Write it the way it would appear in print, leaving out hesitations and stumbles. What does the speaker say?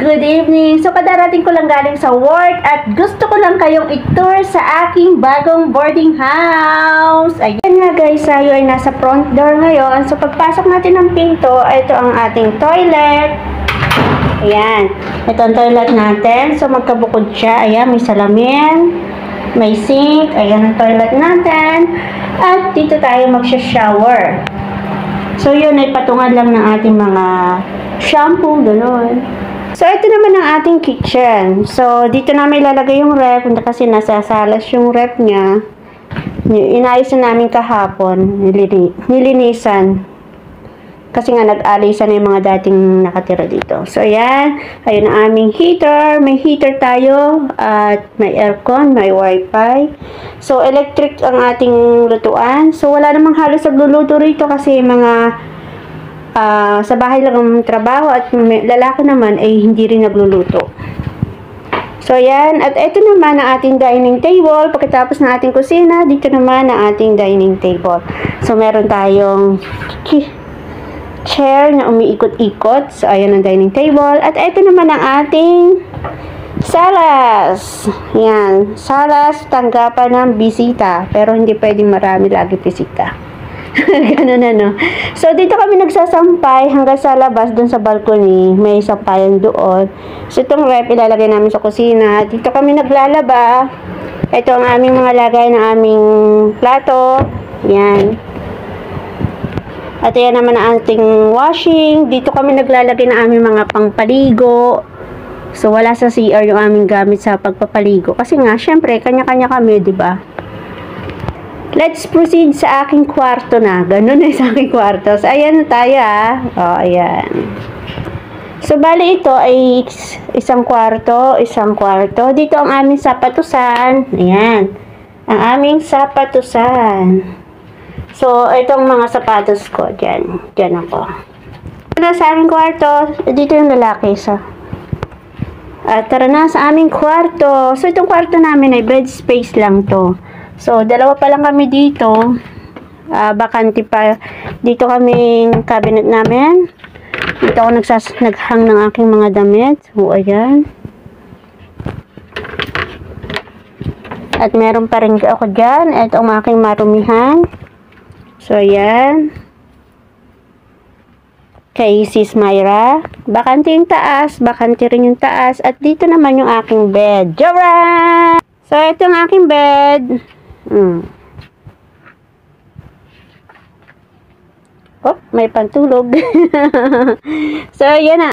good evening. So, kadarating ko lang galing sa work at gusto ko lang kayong i-tour sa aking bagong boarding house. Ayan nga guys, tayo ay nasa front door ngayon. So, pagpasok natin ng pinto, ito ang ating toilet. Ayan. Ito ang toilet natin. So, magkabukod siya. Ayan, may salamin, may sink. Ayan ang toilet natin. At dito tayo magsha-shower. So, yun ay patungan lang ng ating mga shampoo, gano'n. So, ito naman ang ating kitchen. So, dito namin ilalagay yung ref. Kasi nasa salas yung ref niya. Inayos na namin kahapon. Nilinisan. Kasi nga nag-alisan na yung mga dating nakatira dito. So, ayan. Ayun ang aming heater. May heater tayo. At may aircon. May wifi. So, electric ang ating lutuan. So, wala namang halos nagluluto rito kasi mga sa bahay lang ang trabaho at lalaki naman ay hindi rin nagluluto. So, ayan. At ito naman ang ating dining table. Pagkatapos ng ating kusina, dito naman ang ating dining table. So, meron tayong chair na umiikot-ikot. So, ayan ang dining table. At ito naman ang ating salas. Ayan. Salas, tanggapan ng bisita. Pero hindi pwedeng marami lagi bisita. Ganun ano. So, dito kami nagsasampay hanggang sa labas, dun sa balcony. May sampayan doon. So, itong rep, ilalagay namin sa kusina. Dito kami naglalaba. Ito ang aming mga lagay ng aming plato. Yan. At yan naman ang ating washing. Dito kami naglalagay ng aming mga pangpaligo. So, wala sa CR yung aming gamit sa pagpapaligo. Kasi nga, syempre, kanya-kanya kami, diba? Let's proceed sa aking kwarto na. Ganun na sa aking kwarto. So, ayan na tayo O, ayan. So, bali ito ay isang kwarto. Dito ang aming sapatusan. Ayan. Ang aming sapatusan. So, itong mga sapatos ko. Diyan. Diyan ako. Ito sa aming kwarto. Dito yung lalaki. So, tara na sa aming kwarto. So, itong kwarto namin ay bed space lang to. So, dalawa pa lang kami dito. Bakante pa. Dito kami cabinet namin. Dito ako naghang ng aking mga damit. So, ayan. At meron pa rin ako dyan. Ito ang aking marumihan. So, ayan. Kay Sis Myra. Bakante yung taas. Bakante rin yung taas. At dito naman yung aking bed. Jora! So, ito ang aking bed. Oh, may pantulog. So, yan na.